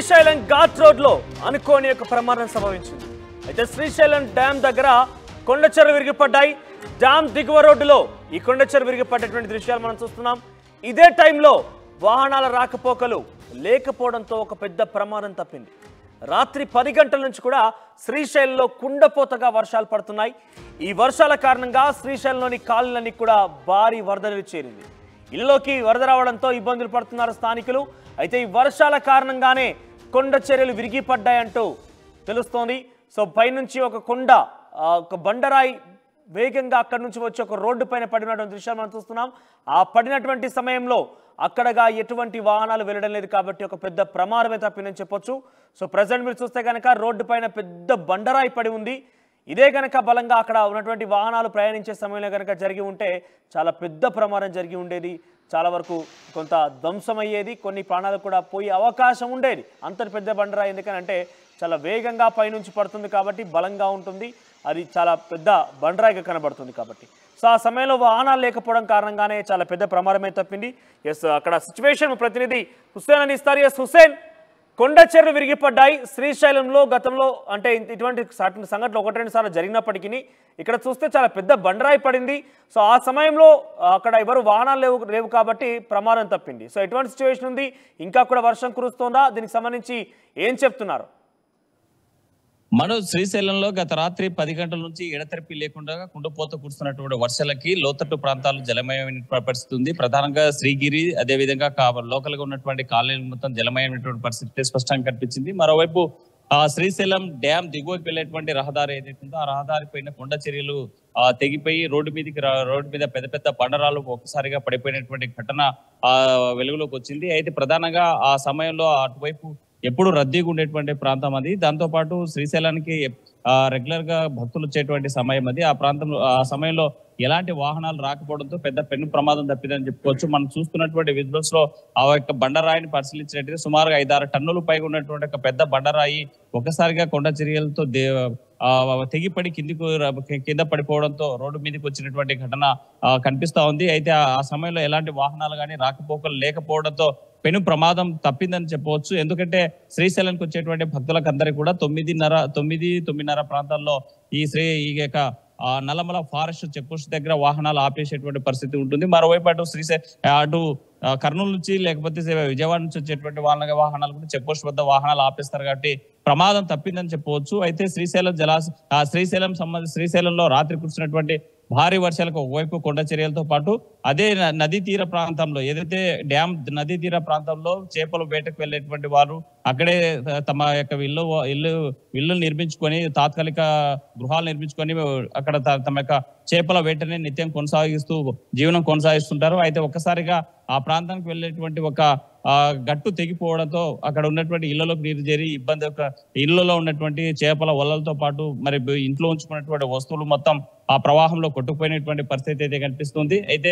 Srisailam ghat road లో అనుకోని ఒక ప్రమాదం సంభవించింది. అయితే శ్రీశైలం డ్యామ్ దగ్గర కొండ చెరువు విరిగిపడ్డాయి. డ్యామ్ దిగువ రోడ్డులో ఈ కొండ చెరువు విరిగిపడ్డటువంటి దృశ్యాలు మనం చూస్తున్నాం. ఇదే టైంలో వాహనాల రాకపోకలు లేకపోవడంతో ఒక పెద్ద ప్రమాదం తప్పింది. రాత్రి 10 గంటల నుంచి కూడా శ్రీశైలంలో కుండపోతగా వర్షాలు పడుతున్నాయి. ఈ వర్షాల కారణంగా శ్రీశైలంలోని కాలనీలన్నీ కూడా భారీ వరద నీరు చేరింది. ఇళ్లలోకి వరద రావడంతో ఇబ్బందులు పడుతున్నారు స్థానికులు. అయితే ఈ వర్షాల కారణంగానే కొండ చర్యలు విరిగిపడ్డాయంటూ తెలుస్తోంది. సో పైనుంచి ఒక కొండ ఒక బండరాయి వేగంగా అక్కడి నుంచి వచ్చి ఒక రోడ్డు పైన పడినటువంటి దృశ్యాలు మనం చూస్తున్నాం. ఆ పడినటువంటి సమయంలో అక్కడగా ఎటువంటి వాహనాలు వెళ్ళడం లేదు కాబట్టి ఒక పెద్ద ప్రమాదమే తప్పిందని చెప్పొచ్చు. సో ప్రజెంట్ మీరు చూస్తే కనుక రోడ్డు పైన పెద్ద బండరాయి పడి ఉంది. ఇదే కనుక బలంగా అక్కడ ఉన్నటువంటి వాహనాలు ప్రయాణించే సమయంలో కనుక జరిగి ఉంటే చాలా పెద్ద ప్రమాదం జరిగి ఉండేది. చాలా వరకు కొంత ధ్వంసమయ్యేది, కొన్ని ప్రాణాలు కూడా పోయే అవకాశం ఉండేది. అంత పెద్ద బండరాయి ఎందుకనంటే చాలా వేగంగా పైనుంచి పడుతుంది కాబట్టి బలంగా ఉంటుంది. అది చాలా పెద్ద బండరాయిగా కనబడుతుంది కాబట్టి సో ఆ సమయంలో వాహనాలు లేకపోవడం కారణంగానే చాలా పెద్ద ప్రమాదమే తప్పింది. ఎస్, అక్కడ సిచ్యువేషన్ ప్రతినిధి హుస్సేన్ అని ఇస్తారు. ఎస్ హుస్సేన్, కొండ చెరువు విరిగిపడ్డాయి శ్రీశైలంలో. గతంలో అంటే ఇటువంటి సంఘటనలు 1-2 సార్లు జరిగినప్పటికీ ఇక్కడ చూస్తే చాలా పెద్ద బండరాయి పడింది. సో ఆ సమయంలో అక్కడ ఎవరు వాహనాలు లేవు కాబట్టి ప్రమాదం తప్పింది. సో ఎటువంటి సిచ్యువేషన్ ఉంది? ఇంకా కూడా వర్షం కురుస్తోందా? దీనికి సంబంధించి ఏం చెప్తున్నారు? శ్రీశైలంలో గత రాత్రి 10 గంటల నుంచి ఎడతెరిపి లేకుండా కుండపోత కురుస్తున్నటువంటి వర్షాలకి లోతట్టు ప్రాంతాలు జలమయమైన పరిస్థితి ఉంది. ప్రధానంగా శ్రీగిరి, అదేవిధంగా లోకల్ గా ఉన్నటువంటి కాలనీలు మొత్తం జలమయమైనటువంటి పరిస్థితి స్పష్టంగా కనిపించింది. మరోవైపు శ్రీశైలం డ్యామ్ దిగువకి వెళ్ళేటువంటి రహదారి ఏదైతే ఉందో ఆ రహదారి పైన కొండ చర్యలు తెగిపోయి రోడ్డు మీద పెద్ద పెద్ద బండరాలు ఒక్కసారిగా పడిపోయినటువంటి ఘటన వెలుగులోకి వచ్చింది. అయితే ప్రధానంగా ఆ సమయంలో అటువైపు ఎప్పుడు రద్దీగా ఉండేటువంటి ప్రాంతం అది. దాంతో పాటు శ్రీశైలానికి రెగ్యులర్ గా భక్తులు వచ్చేటువంటి సమయం అది. ఆ సమయంలో ఎలాంటి వాహనాలు రాకపోవడంతో పెద్ద పెను ప్రమాదం తప్పిందని చెప్పుకోవచ్చు. మనం చూస్తున్నటువంటి విజువల్స్ లో ఆ యొక్క బండరాయిని పరిశీలించినట్టు సుమారుగా 5-6 టన్నులు పైగా ఉన్నటువంటి ఒక పెద్ద బండరాయి ఒక్కసారిగా కొండ చర్యలతో తెగిపడి కింద పడిపోవడంతో రోడ్డు మీదకి వచ్చినటువంటి ఘటన కనిపిస్తా ఉంది. అయితే ఆ సమయంలో ఎలాంటి వాహనాలు కానీ రాకపోకలు లేకపోవడంతో పెను ప్రమాదం తప్పిందని చెప్పవచ్చు. ఎందుకంటే శ్రీశైలానికి వచ్చేటువంటి భక్తులకు అందరికీ కూడా 9:30 ప్రాంతాల్లో ఈ యొక్క నల్లమల ఫారెస్ట్ చెక్ పోస్ట్ దగ్గర వాహనాలు ఆపేసేటువంటి పరిస్థితి ఉంటుంది. మరోవైపు అటు కర్నూలు నుంచి లేకపోతే విజయవాడ నుంచి వచ్చేటువంటి వాహనాలు కూడా చెక్ పోస్ట్ వద్ద వాహనాలు ఆపేస్తారు కాబట్టి ప్రమాదం తప్పిందని చెప్పవచ్చు. అయితే శ్రీశైలంలో రాత్రి కురిసినటువంటి భారీ వర్షాలకు ఒకవైపు కొండ చర్యలతో పాటు అదే నదీ తీర ప్రాంతంలో ఏదైతే డ్యామ్ నదీ తీర ప్రాంతంలో చేపలు వేటకు వెళ్ళేటువంటి వారు అక్కడే తమ యొక్క ఇల్లు నిర్మించుకొని తాత్కాలిక గృహాలు నిర్మించుకొని అక్కడ తమ యొక్క చేపల వేటని నిత్యం జీవనం కొనసాగిస్తుంటారు. అయితే ఒక్కసారిగా ఆ ప్రాంతానికి వెళ్ళేటువంటి ఒక గట్టు తెగిపోవడంతో అక్కడ ఉన్నటువంటి ఇళ్లలోకి నీరు చేరి ఇళ్లలో ఉన్నటువంటి చేపల వలలతో పాటు మరి ఇంట్లో ఉంచుకున్నటువంటి వస్తువులు మొత్తం ఆ ప్రవాహంలో కొట్టుకుపోయినటువంటి పరిస్థితి అయితే కనిపిస్తుంది. అయితే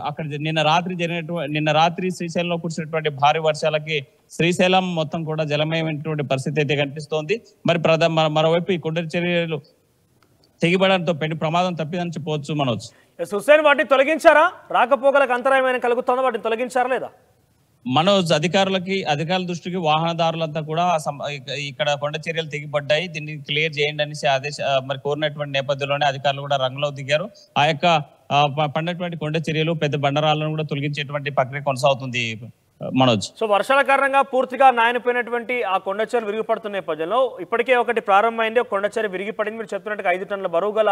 అక్కడ నిన్న రాత్రి శ్రీశైలంలో కురిసినటువంటి భారీ వర్షాలకి శ్రీశైలం మొత్తం కూడా జలమయమైనటువంటి పరిస్థితి అయితే కనిపిస్తోంది. మరి మరోవైపు ఈ కొండ చర్యలు తెగిపడంతో పెను ప్రమాదం తప్పిందని చెప్పవచ్చు. మనోజ్, హుస్సేన్, వాటిని తొలగించారా? రాకపోకలకు అంతరాయమైన కలుగుతుందా? వాటిని తొలగించారా లేదా? అధికారుల దృష్టికి వాహనదారులంతా కూడా ఇక్కడ కొండ చర్యలు తెగిపడ్డాయి, దీన్ని క్లియర్ చేయండి అనేసి మరి కోరినటువంటి నేపథ్యంలోనే అధికారులు కూడా రంగంలో దిగారు. ఆ యొక్క పడినటువంటి కొండ చర్యలు పెద్ద బండరాలను కూడా తొలగించేటువంటి ప్రక్రియ కొనసాగుతుంది. మనోజ్, సో వర్షాల కారణంగా పూర్తిగా నాయనపోయినటువంటి ఆ కొండ చర్యలు విరిగిపడుతున్న నేపథ్యంలో ఇప్పటికే ఒకటి ప్రారంభమైంది, ఒక కొండ చర్య విరిగిపడింది. మీరు చెప్తున్నట్టుగా 5 టన్నుల బరువు గల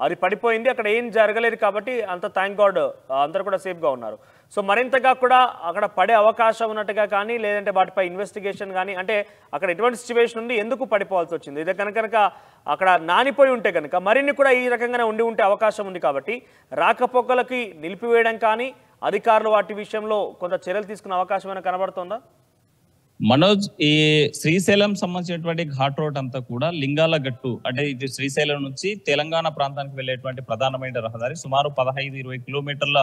అది పడిపోయింది. అక్కడ ఏం జరగలేదు కాబట్టి అంత థ్యాంక్ గాడ్ అందరూ కూడా సేఫ్గా ఉన్నారు. సో మరింతగా కూడా అక్కడ పడే అవకాశం ఉన్నట్టుగా కానీ లేదంటే వాటిపై ఇన్వెస్టిగేషన్ కానీ అంటే అక్కడ ఎటువంటి సిచ్యువేషన్ ఉంది, ఎందుకు పడిపోవాల్సి వచ్చింది, ఇదే కనుక అక్కడ నానిపోయి ఉంటే కనుక మరిన్ని కూడా ఈ రకంగానే ఉంటే అవకాశం ఉంది కాబట్టి రాకపోకలకి నిలిపివేయడం కానీ అధికారులు వాటి విషయంలో కొంత చర్యలు తీసుకునే అవకాశం ఏమైనా కనబడుతుందా? మనోజ్, ఈ శ్రీశైలం సంబంధించినటువంటి ఘాట్ రోడ్ అంతా కూడా లింగాల గట్టు అంటే ఇది శ్రీశైలం నుంచి తెలంగాణ ప్రాంతానికి వెళ్ళేటువంటి ప్రధానమైన రహదారి. సుమారు 15-20 కిలోమీటర్ల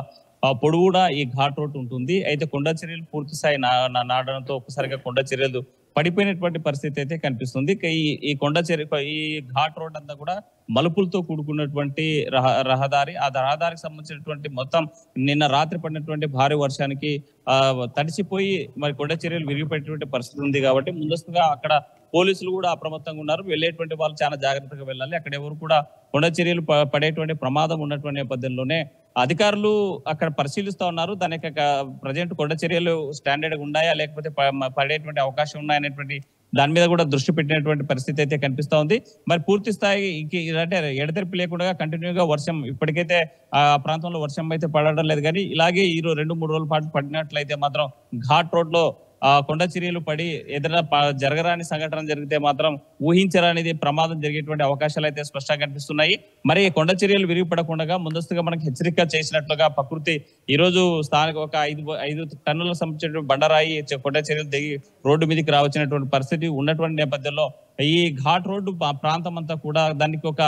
పొడవుగా ఈ ఘాట్ రోడ్ ఉంటుంది. అయితే కొండ చర్యలు పూర్తి స్థాయి నాడడంతో ఒక్కసారిగా కొండ చర్యలు పడిపోయినటువంటి పరిస్థితి అయితే కనిపిస్తుంది. ఈ ఈ ఘాట్ రోడ్ అంతా కూడా మలుపులతో కూడుకున్నటువంటి రహదారి. ఆ రహదారికి సంబంధించినటువంటి మొత్తం నిన్న రాత్రి పడినటువంటి భారీ వర్షానికి తడిసిపోయి మరి కొండ చర్యలు విరిగిపోయేటువంటి పరిస్థితి ఉంది. కాబట్టి ముందస్తుగా అక్కడ పోలీసులు కూడా అప్రమత్తంగా ఉన్నారు. వెళ్ళేటువంటి వాళ్ళు చాలా జాగ్రత్తగా వెళ్ళాలి. అక్కడ ఎవరు కూడా కొండ చర్యలు పడేటువంటి ప్రమాదం ఉన్నటువంటి నేపథ్యంలోనే అధికారులు అక్కడ పరిశీలిస్తా ఉన్నారు. దాని ప్రజెంట్ కొండ చర్యలు స్టాండర్డ్ ఉన్నాయా లేకపోతే పడేటువంటి అవకాశం ఉన్నాయనేటువంటి దాని మీద కూడా దృష్టి పెట్టినటువంటి పరిస్థితి అయితే కనిపిస్తా ఉంది. మరి పూర్తి స్థాయి అంటే ఎడతెరిపి లేకుండా కంటిన్యూగా వర్షం ఇప్పటికైతే ఆ ప్రాంతంలో వర్షం అయితే పడడం లేదు. కానీ ఇలాగే ఈ 2-3 రోజుల పాటు పడినట్లయితే మాత్రం ఘాట్ రోడ్ లో కొండ చర్యలు పడి ఏదైనా జరగరాని సంఘటన జరిగితే మాత్రం ఊహించరానిది ప్రమాదం జరిగేటువంటి అవకాశాలు అయితే స్పష్టంగా కనిపిస్తున్నాయి. మరి కొండ చర్యలు విరిగిపడకుండా ముందస్తుగా మనకు హెచ్చరిక చేసినట్లుగా ప్రకృతి ఈ రోజు స్థానిక ఒక 5 టన్నులకు సంబంధించిన బండరాయి కొండ చర్యలు దిగి రోడ్డు మీదకి రావచ్చినటువంటి పరిస్థితి ఉన్నటువంటి నేపథ్యంలో ఈ ఘాట్ రోడ్డు ప్రాంతం అంతా కూడా దానికి ఒక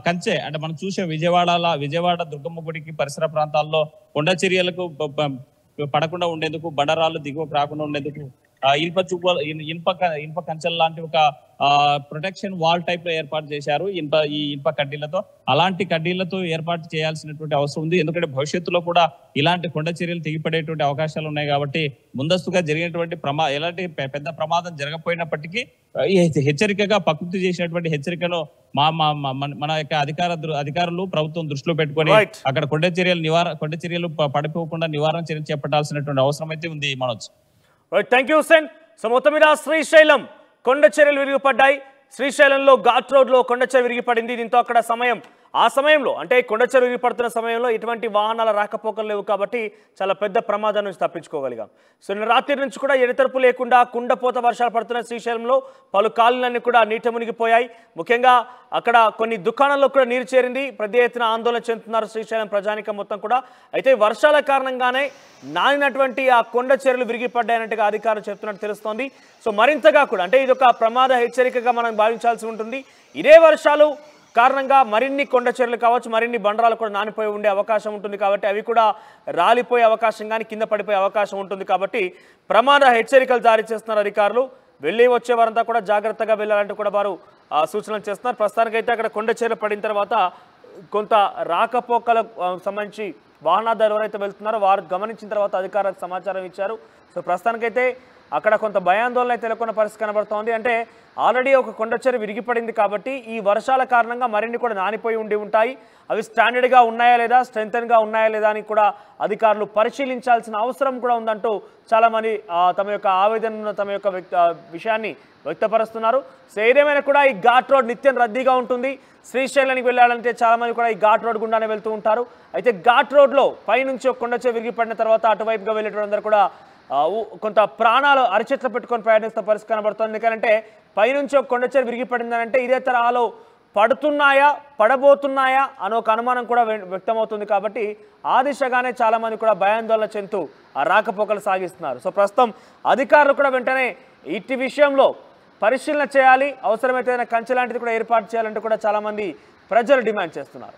కంచె అంటే మనం చూసే విజయవాడ దుర్గమ్మ గుడికి పరిసర ప్రాంతాల్లో కొండ చర్యలకు పడకుండా ఉండేందుకు బండరాళ్ళు దిగువకు రాకుండా ఉండేందుకు ఇనుప కంచెల లాంటి ఒక ప్రొటెక్షన్ వాల్ టైప్ లో ఏర్పాటు చేశారు ఈ ఇనుప కడ్డీలతో. అలాంటి కడ్డీలతో ఏర్పాటు చేయాల్సినటువంటి అవసరం ఉంది. ఎందుకంటే భవిష్యత్తులో కూడా ఇలాంటి కొండ చర్యలు తెగిపడేటువంటి అవకాశాలు ఉన్నాయి. కాబట్టి ముందస్తుగా జరిగినటువంటి ఎలాంటి పెద్ద ప్రమాదం జరగకపోయినప్పటికీ హెచ్చరికగా ప్రకృతి చేసినటువంటి హెచ్చరికను మన యొక్క అధికారులు ప్రభుత్వం దృష్టిలో పెట్టుకొని అక్కడ కొండ చర్యలు పడిపోకుండా నివారణ చర్యలు చేపట్టాల్సినటువంటి అవసరం అయితే ఉంది. Manoj, thank you Hussain. So మొత్తం మీద శ్రీశైలం కొండ చర్యలు విరిగిపడ్డాయి. శ్రీశైలంలో ఘాట్ రోడ్ లో కొండ చర్య విరిగిపడింది. దీంతో అక్కడ ఆ సమయంలో అంటే కొండ చర్య విరిగిపడుతున్న సమయంలో ఎటువంటి వాహనాల రాకపోకలు లేవు కాబట్టి చాలా పెద్ద ప్రమాదం నుంచి తప్పించుకోగలిగాం. సో నిన్న రాత్రి నుంచి కూడా ఎడతెరపు లేకుండా కుండపోత వర్షాలు పడుతున్న శ్రీశైలంలో పలు కాలనీలన్నీ కూడా నీట మునిగిపోయాయి. ముఖ్యంగా అక్కడ కొన్ని దుకాణాల్లో కూడా నీరు చేరింది. పెద్ద ఎత్తున ఆందోళన చెందుతున్నారు శ్రీశైలం ప్రజానికం మొత్తం కూడా. అయితే వర్షాల కారణంగానే నానినటువంటి ఆ కొండ చర్యలు విరిగిపడ్డాయన్నట్టుగా అధికారులు చెప్తున్నట్టు తెలుస్తోంది. సో మరింతగా కూడా అంటే ఇది ఒక ప్రమాద హెచ్చరికగా మనం భావించాల్సి ఉంటుంది. ఇదే వర్షాలు కారణంగా మరిన్ని కొండ చర్యలు కావచ్చు, మరిన్ని బండరాలు కూడా నానిపోయి ఉండే అవకాశం ఉంటుంది. కాబట్టి అవి కూడా రాలిపోయే అవకాశం కానీ కింద పడిపోయే అవకాశం ఉంటుంది. కాబట్టి ప్రమాద హెచ్చరికలు జారీ చేస్తున్నారు అధికారులు. వెళ్ళి వచ్చే వారంతా కూడా జాగ్రత్తగా వెళ్ళాలంటూ కూడా వారు సూచనలు చేస్తున్నారు. ప్రస్తుతానికైతే అక్కడ కొండ చర్యలు పడిన తర్వాత కొంత రాకపోకలకు సంబంధించి వాహనదారులు ఎవరైతే వెళ్తున్నారో వారు గమనించిన తర్వాత అధికారులకు సమాచారం ఇచ్చారు. సో ప్రస్తుతానికైతే అక్కడ కొంత భయాందోళన అయితే నెలకొన్న పరిస్థితి కనబడుతోంది. అంటే ఆల్రెడీ ఒక కొండ చర్య విరిగిపడింది కాబట్టి ఈ వర్షాల కారణంగా మరిన్ని కూడా నానిపోయి ఉంటాయి. అవి స్టాండర్డ్గా ఉన్నాయా లేదా, స్ట్రెంగ్తన్గా ఉన్నాయా లేదా అని కూడా అధికారులు పరిశీలించాల్సిన అవసరం కూడా ఉందంటూ చాలామంది తమ యొక్క ఆవేదన తమ యొక్క విషయాన్ని వ్యక్తపరుస్తున్నారు. సో ఏదేమైనా కూడా ఈ ఘాట్ రోడ్ నిత్యం రద్దీగా ఉంటుంది. శ్రీశైలానికి వెళ్ళాలంటే చాలామంది కూడా ఈ ఘాట్ రోడ్ గుండానే వెళ్తూ ఉంటారు. అయితే ఘాట్ రోడ్లో పైనుంచి ఒక కొండ చర్య విరిగిపడిన తర్వాత అటువైపుగా వెళ్ళేటందరూ కూడా కొంత ప్రాణాలు అరిచేట్లు పెట్టుకొని ప్రయాణిస్తున్న పరిస్థితి కనబడుతుంది. ఎందుకంటే పైనుంచి ఒక కొండ చర్య విరిగిపడిందనంటే ఇదే తరహాలో పడబోతున్నాయా అని ఒక అనుమానం కూడా వ్యక్తమవుతుంది. కాబట్టి ఆ దిశగానే చాలామంది కూడా భయాందోళన చెందుతూ రాకపోకలు సాగిస్తున్నారు. సో ప్రస్తుతం అధికారులు కూడా వెంటనే ఇట్టి విషయంలో పరిశీలన చేయాలి, అవసరమైతే కంచె లాంటిది కూడా ఏర్పాటు చేయాలంటూ కూడా చాలామంది ప్రజలు డిమాండ్ చేస్తున్నారు.